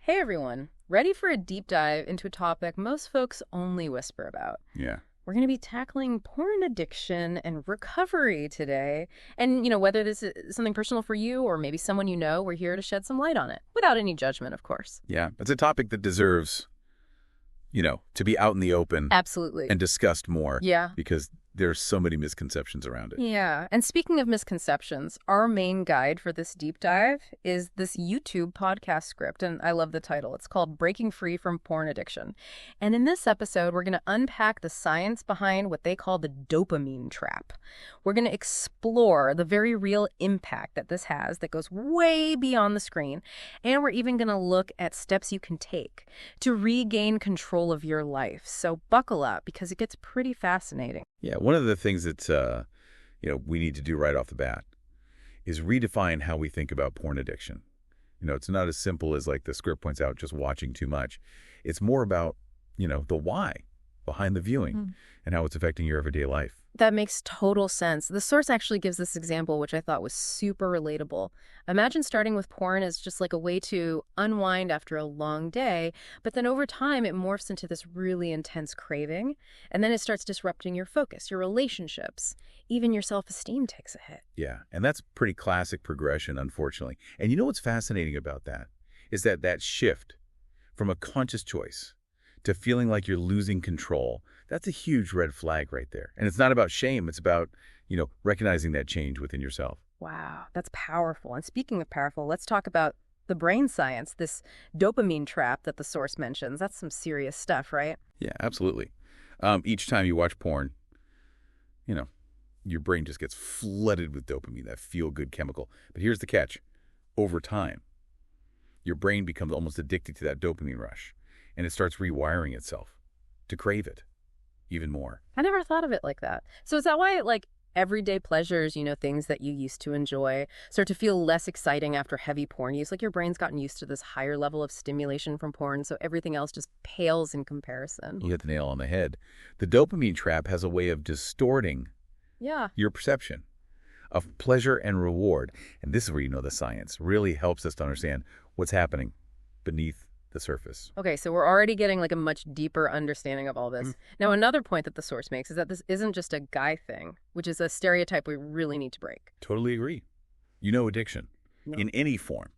Hey everyone, ready for a deep dive into a topic most folks only whisper about? Yeah. We're going to be tackling porn addiction and recovery today. And, whether this is something personal for you or maybe someone you know, we're here to shed some light on it without any judgment, of course. Yeah. It's a topic that deserves, to be out in the open Absolutely. and discussed more. Yeah. Because there's so many misconceptions around it. Yeah. And speaking of misconceptions, our main guide for this deep dive is this YouTube podcast script. And I love the title. It's called Breaking Free from Porn Addiction. And in this episode, we're going to unpack the science behind what they call the dopamine trap. We're going to explore the very real impact that this has that goes way beyond the screen. And we're even going to look at steps you can take to regain control of your life. So buckle up because it gets pretty fascinating. Yeah. One of the things that, we need to do right off the bat is redefine how we think about porn addiction. It's not as simple as, like the script points out, just watching too much. It's more about, the why behind the viewing and how it's affecting your everyday life. That makes total sense. The source actually gives this example, which I thought was super relatable. Imagine starting with porn as just like a way to unwind after a long day, but then over time it morphs into this really intense craving, and then it starts disrupting your focus, your relationships, even your self-esteem takes a hit. Yeah, and that's pretty classic progression, unfortunately. And you know what's fascinating about that is that shift from a conscious choice to feeling like you're losing control, that's a huge red flag right there. And it's not about shame. It's about, recognizing that change within yourself. Wow, that's powerful. And speaking of powerful, let's talk about the brain science, this dopamine trap that the source mentions. That's some serious stuff, right? Yeah, absolutely. Each time you watch porn, your brain just gets flooded with dopamine, that feel-good chemical. But here's the catch. Over time, your brain becomes almost addicted to that dopamine rush, and it starts rewiring itself to crave it even more. I never thought of it like that. So is that why, everyday pleasures, things that you used to enjoy, start to feel less exciting after heavy porn use? Like your brain's gotten used to this higher level of stimulation from porn, so everything else just pales in comparison. You hit the nail on the head. The dopamine trap has a way of distorting your perception of pleasure and reward. And this is where the science really helps us to understand what's happening beneath the surface. Okay, so we're already getting a much deeper understanding of all this. Now, another point that the source makes is that this isn't just a guy thing, which is a stereotype we really need to break. Totally agree. Addiction in any form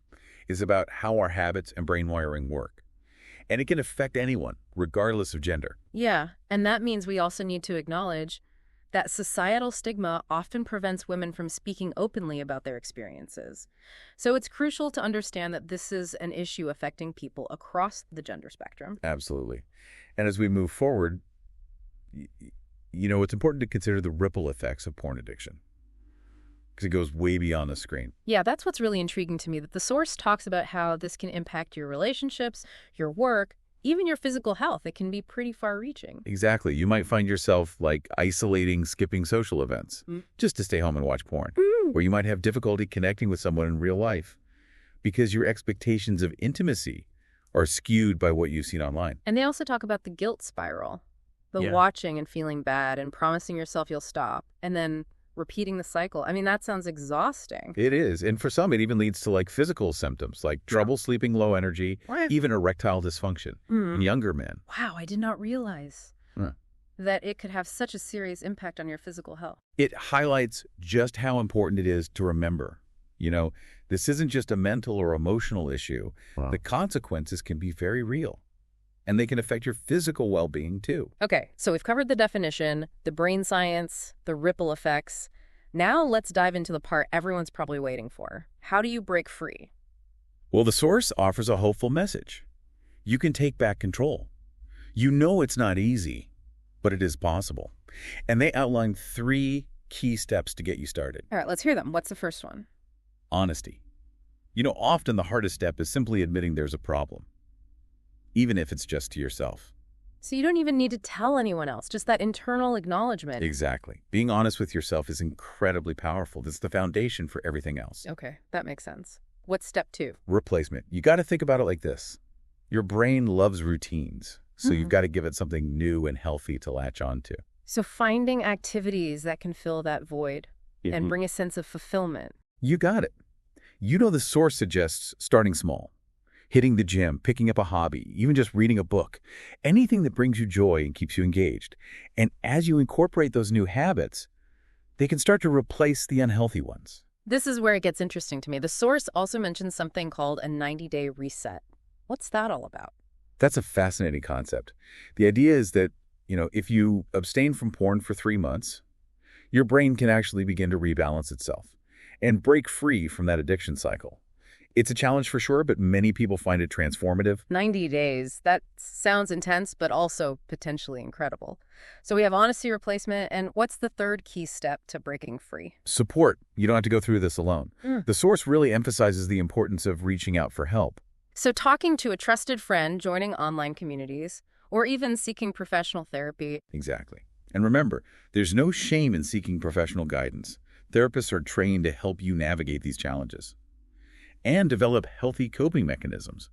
is about how our habits and brain wiring work. And it can affect anyone, regardless of gender. Yeah, and that means we also need to acknowledge that societal stigma often prevents women from speaking openly about their experiences. So it's crucial to understand that this is an issue affecting people across the gender spectrum. Absolutely. And as we move forward, it's important to consider the ripple effects of porn addiction, because it goes way beyond the screen. Yeah, that's what's really intriguing to me, that the source talks about how this can impact your relationships, your work, even your physical health. It can be pretty far-reaching. Exactly. You might find yourself isolating, skipping social events just to stay home and watch porn. Or you might have difficulty connecting with someone in real life because your expectations of intimacy are skewed by what you've seen online. And they also talk about the guilt spiral, the watching and feeling bad and promising yourself you'll stop, and then repeating the cycle. I mean, that sounds exhausting. It is. And for some, it even leads to physical symptoms like trouble sleeping, low energy, even erectile dysfunction in younger men. Wow, I did not realize that it could have such a serious impact on your physical health. It highlights just how important it is to remember. This isn't just a mental or emotional issue. Wow. The consequences can be very real. And they can affect your physical well-being, too. Okay, so we've covered the definition, the brain science, the ripple effects. Now let's dive into the part everyone's probably waiting for. How do you break free? Well, the source offers a hopeful message. You can take back control. It's not easy, but it is possible. And they outline 3 key steps to get you started. All right, let's hear them. What's the first one? Honesty. Often the hardest step is simply admitting there's a problem, even if it's just to yourself. So you don't even need to tell anyone else, just that internal acknowledgement. Exactly. Being honest with yourself is incredibly powerful. That's the foundation for everything else. Okay, that makes sense. What's step 2? Replacement. You got to think about it like this. Your brain loves routines, so you've got to give it something new and healthy to latch onto. So finding activities that can fill that void and bring a sense of fulfillment. You got it. The source suggests starting small. Hitting the gym, picking up a hobby, even just reading a book. Anything that brings you joy and keeps you engaged. And as you incorporate those new habits, they can start to replace the unhealthy ones. This is where it gets interesting to me. The source also mentions something called a 90-day reset. What's that all about? That's a fascinating concept. The idea is that, if you abstain from porn for 3 months, your brain can actually begin to rebalance itself and break free from that addiction cycle. It's a challenge for sure, but many people find it transformative. 90 days. That sounds intense, but also potentially incredible. So we have honesty replacement, and what's the third key step to breaking free? Support. You don't have to go through this alone. Mm. The source really emphasizes the importance of reaching out for help. So talking to a trusted friend, joining online communities, or even seeking professional therapy. Exactly. And remember, there's no shame in seeking professional guidance. Therapists are trained to help you navigate these challenges and develop healthy coping mechanisms.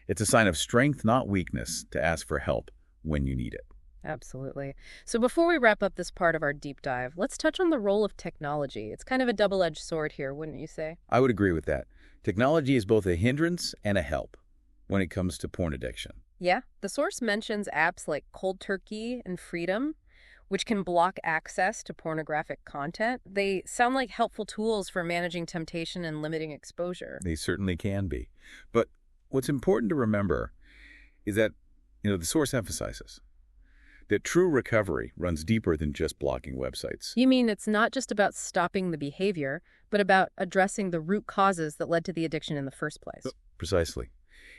It's a sign of strength, not weakness, to ask for help when you need it. Absolutely. So before we wrap up this part of our deep dive, let's touch on the role of technology. It's kind of a double-edged sword here, wouldn't you say? I would agree with that. Technology is both a hindrance and a help when it comes to porn addiction. Yeah. The source mentions apps like Cold Turkey and Freedom, which can block access to pornographic content. They sound like helpful tools for managing temptation and limiting exposure. They certainly can be. But what's important to remember is that, the source emphasizes that true recovery runs deeper than just blocking websites. You mean it's not just about stopping the behavior, but about addressing the root causes that led to the addiction in the first place? Precisely.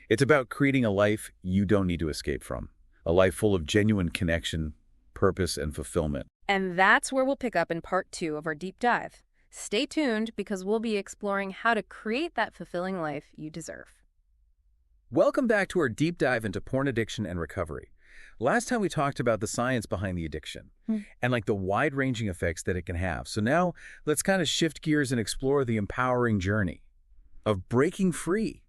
It's about creating a life you don't need to escape from, a life full of genuine connection, purpose, and fulfillment. And that's where we'll pick up in part 2 of our deep dive. Stay tuned because we'll be exploring how to create that fulfilling life you deserve. Welcome back to our deep dive into porn addiction and recovery. Last time we talked about the science behind the addiction and the wide-ranging effects that it can have. So now let's kind of shift gears and explore the empowering journey of breaking free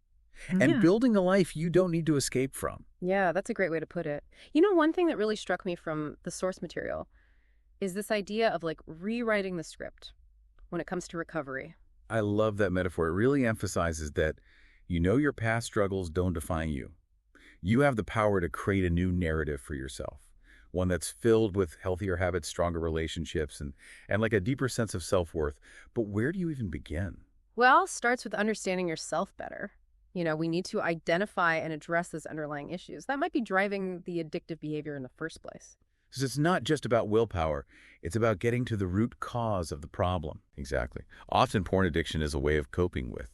and building a life you don't need to escape from. Yeah, that's a great way to put it. One thing that really struck me from the source material is this idea of rewriting the script when it comes to recovery. I love that metaphor. It really emphasizes that your past struggles don't define you. You have the power to create a new narrative for yourself, one that's filled with healthier habits, stronger relationships, and a deeper sense of self-worth. But where do you even begin? Well, starts with understanding yourself better. We need to identify and address those underlying issues. That might be driving the addictive behavior in the first place. So it's not just about willpower. It's about getting to the root cause of the problem. Exactly. Often porn addiction is a way of coping with,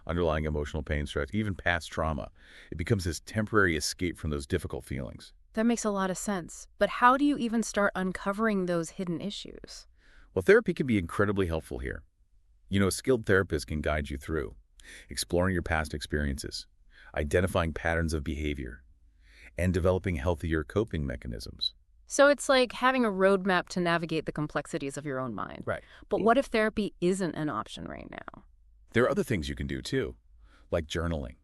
underlying emotional pain, stress, even past trauma. It becomes this temporary escape from those difficult feelings. That makes a lot of sense. But how do you even start uncovering those hidden issues? Well, therapy can be incredibly helpful here. A skilled therapist can guide you through exploring your past experiences, identifying patterns of behavior, and developing healthier coping mechanisms. So it's like having a roadmap to navigate the complexities of your own mind. Right. But what if therapy isn't an option right now? There are other things you can do too, like journaling,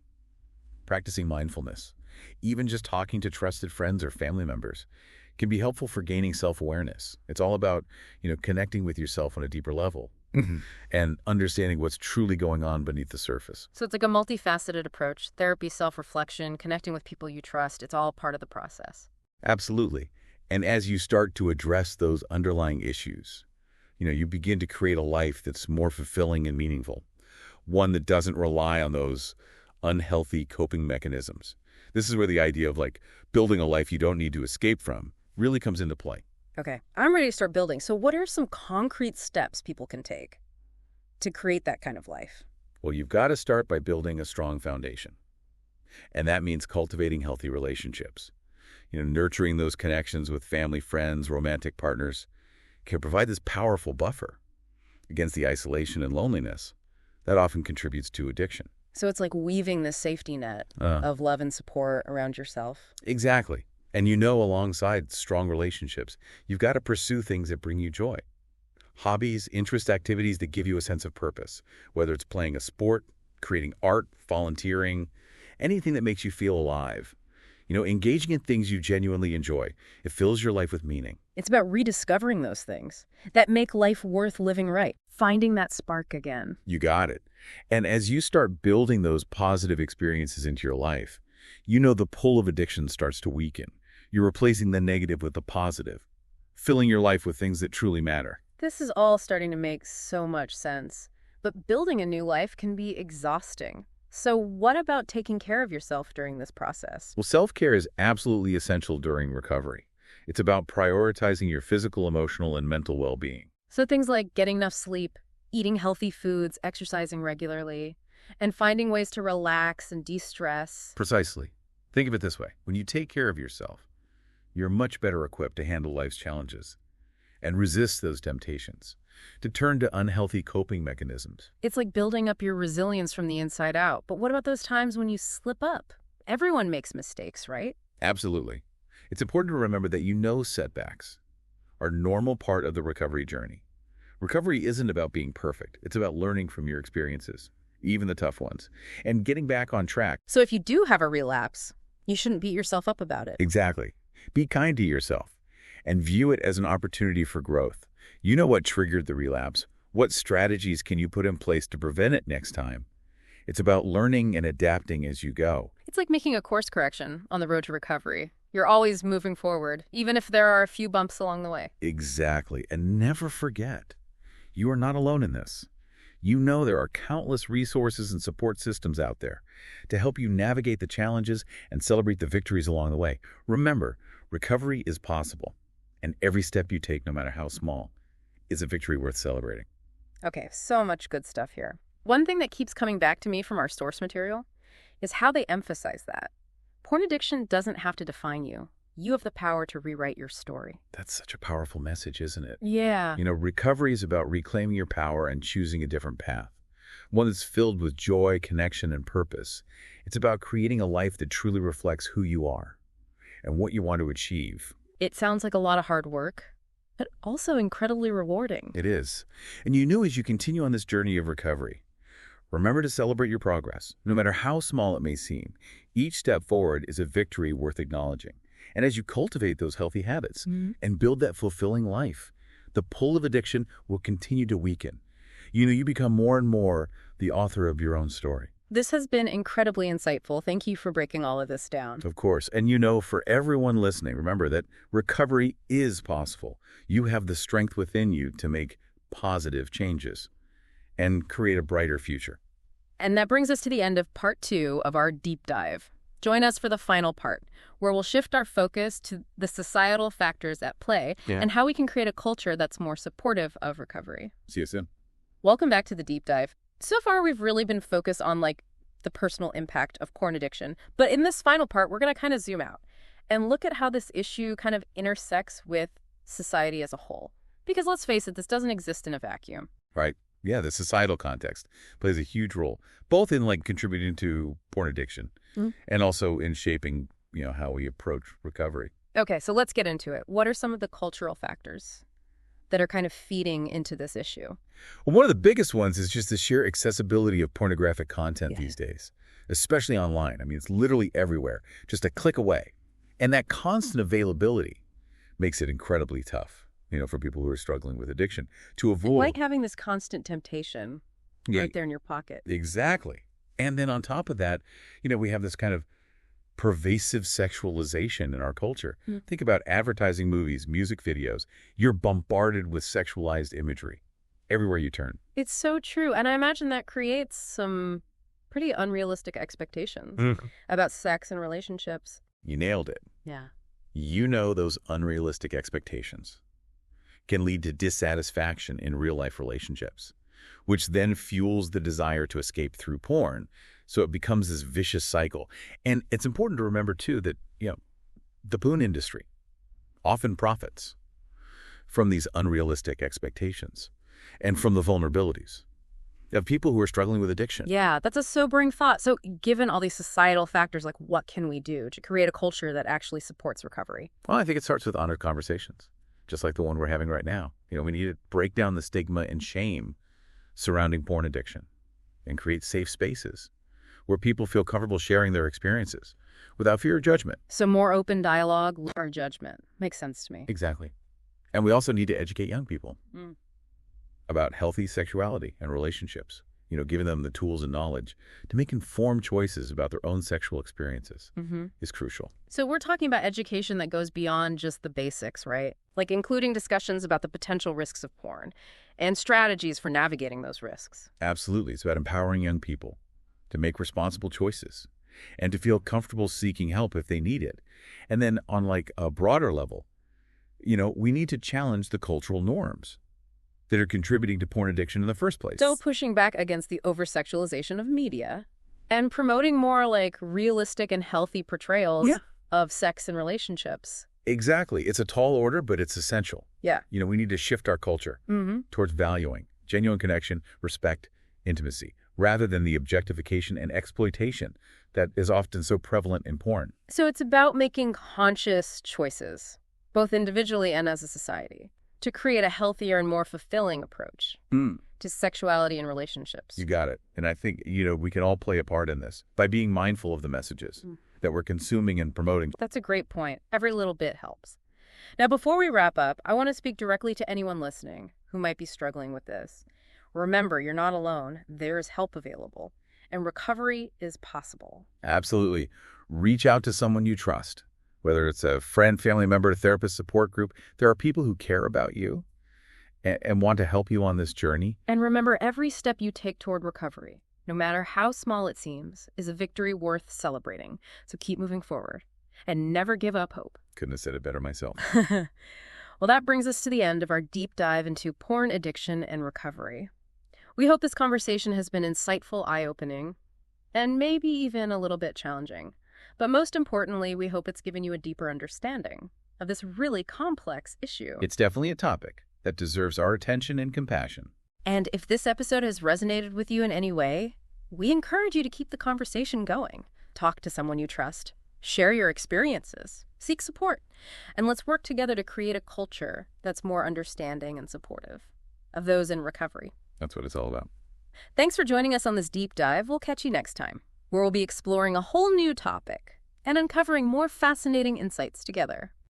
practicing mindfulness, even just talking to trusted friends or family members can be helpful for gaining self-awareness. It's all about, connecting with yourself on a deeper level. And understanding what's truly going on beneath the surface. So it's like a multifaceted approach. Therapy, self-reflection, connecting with people you trust. It's all part of the process. Absolutely. And as you start to address those underlying issues, you begin to create a life that's more fulfilling and meaningful. One that doesn't rely on those unhealthy coping mechanisms. This is where the idea of building a life you don't need to escape from really comes into play. Okay, I'm ready to start building. So what are some concrete steps people can take to create that kind of life? Well, you've got to start by building a strong foundation. And that means cultivating healthy relationships. Nurturing those connections with family, friends, romantic partners can provide this powerful buffer against the isolation and loneliness that often contributes to addiction. So it's like weaving this safety net of love and support around yourself. Exactly. And alongside strong relationships, you've got to pursue things that bring you joy. Hobbies, interest activities that give you a sense of purpose, whether it's playing a sport, creating art, volunteering, anything that makes you feel alive. Engaging in things you genuinely enjoy. It fills your life with meaning. It's about rediscovering those things that make life worth living right. finding that spark again. You got it. And as you start building those positive experiences into your life, the pull of addiction starts to weaken. You're replacing the negative with the positive, filling your life with things that truly matter. This is all starting to make so much sense. But building a new life can be exhausting. So what about taking care of yourself during this process? Well, self-care is absolutely essential during recovery. It's about prioritizing your physical, emotional, and mental well-being. So things like getting enough sleep, eating healthy foods, exercising regularly, and finding ways to relax and de-stress. Precisely. Think of it this way. When you take care of yourself, you're much better equipped to handle life's challenges and resist those temptations, to turn to unhealthy coping mechanisms. It's like building up your resilience from the inside out. But what about those times when you slip up? Everyone makes mistakes, right? Absolutely. It's important to remember that setbacks are a normal part of the recovery journey. Recovery isn't about being perfect. It's about learning from your experiences, even the tough ones, and getting back on track. So if you do have a relapse, you shouldn't beat yourself up about it. Exactly. Be kind to yourself and view it as an opportunity for growth. You know what triggered the relapse. What strategies can you put in place to prevent it next time? It's about learning and adapting as you go. It's like making a course correction on the road to recovery. You're always moving forward, even if there are a few bumps along the way. Exactly. And never forget, you are not alone in this. There are countless resources and support systems out there to help you navigate the challenges and celebrate the victories along the way. Remember, recovery is possible, and every step you take, no matter how small, is a victory worth celebrating. Okay, so much good stuff here. One thing that keeps coming back to me from our source material is how they emphasize that. Porn addiction doesn't have to define you. You have the power to rewrite your story. That's such a powerful message, isn't it? Yeah. Recovery is about reclaiming your power and choosing a different path, one that's filled with joy, connection, and purpose. It's about creating a life that truly reflects who you are and what you want to achieve. It sounds like a lot of hard work, but also incredibly rewarding. It is. And as you continue on this journey of recovery, remember to celebrate your progress, no matter how small it may seem. Each step forward is a victory worth acknowledging. And as you cultivate those healthy habits and build that fulfilling life, the pull of addiction will continue to weaken. You become more and more the author of your own story. This has been incredibly insightful. Thank you for breaking all of this down. Of course. And for everyone listening, remember that recovery is possible. You have the strength within you to make positive changes and create a brighter future. And that brings us to the end of part 2 of our deep dive. Join us for the final part, where we'll shift our focus to the societal factors at play and how we can create a culture that's more supportive of recovery. See you soon. Welcome back to the deep dive. So far, we've really been focused on the personal impact of porn addiction. But in this final part, we're going to kind of zoom out and look at how this issue kind of intersects with society as a whole. Because let's face it, this doesn't exist in a vacuum. Right. Yeah, the societal context plays a huge role, both in contributing to porn addiction and also in shaping, how we approach recovery. Okay, so let's get into it. What are some of the cultural factors that are kind of feeding into this issue? Well, one of the biggest ones is just the sheer accessibility of pornographic content these days, especially online. I mean, it's literally everywhere, just a click away. And that constant availability makes it incredibly tough, for people who are struggling with addiction to avoid. Like having this constant temptation right there in your pocket. Exactly. And then on top of that, we have this kind of pervasive sexualization in our culture. Think about advertising movies, music videos. You're bombarded with sexualized imagery everywhere you turn. It's so true. And I imagine that creates some pretty unrealistic expectations about sex and relationships. You nailed it. Yeah. Those unrealistic expectations can lead to dissatisfaction in real-life relationships, which then fuels the desire to escape through porn. So it becomes this vicious cycle. And it's important to remember, too, that, the porn industry often profits from these unrealistic expectations and from the vulnerabilities of people who are struggling with addiction. Yeah, that's a sobering thought. So given all these societal factors, what can we do to create a culture that actually supports recovery? Well, I think it starts with honest conversations, just like the one we're having right now. We need to break down the stigma and shame surrounding porn addiction and create safe spaces where people feel comfortable sharing their experiences without fear of judgment. So more open dialogue or judgment. Makes sense to me. Exactly. And we also need to educate young people about healthy sexuality and relationships, giving them the tools and knowledge to make informed choices about their own sexual experiences is crucial. So we're talking about education that goes beyond just the basics, right? Like including discussions about the potential risks of porn and strategies for navigating those risks. Absolutely. It's about empowering young people to make responsible choices and to feel comfortable seeking help if they need it. And then on like a broader level, we need to challenge the cultural norms that are contributing to porn addiction in the first place. So pushing back against the over-sexualization of media and promoting more like realistic and healthy portrayals of sex and relationships. Exactly. It's a tall order, but it's essential. Yeah. We need to shift our culture towards valuing genuine connection, respect, intimacy, rather than the objectification and exploitation that is often so prevalent in porn. So it's about making conscious choices, both individually and as a society, to create a healthier and more fulfilling approach to sexuality and relationships. You got it. And I think, we can all play a part in this by being mindful of the messages that we're consuming and promoting. That's a great point. Every little bit helps. Now, before we wrap up, I want to speak directly to anyone listening who might be struggling with this. Remember, you're not alone. There is help available, and recovery is possible. Absolutely. Reach out to someone you trust. Whether it's a friend, family member, therapist, support group, there are people who care about you and want to help you on this journey. And remember, every step you take toward recovery, no matter how small it seems, is a victory worth celebrating. So keep moving forward and never give up hope. Couldn't have said it better myself. Well, that brings us to the end of our deep dive into porn addiction and recovery. We hope this conversation has been insightful, eye-opening, and maybe even a little bit challenging. But most importantly, we hope it's given you a deeper understanding of this really complex issue. It's definitely a topic that deserves our attention and compassion. And if this episode has resonated with you in any way, we encourage you to keep the conversation going. Talk to someone you trust. Share your experiences. Seek support. And let's work together to create a culture that's more understanding and supportive of those in recovery. That's what it's all about. Thanks for joining us on this deep dive. We'll catch you next time, where we'll be exploring a whole new topic and uncovering more fascinating insights together.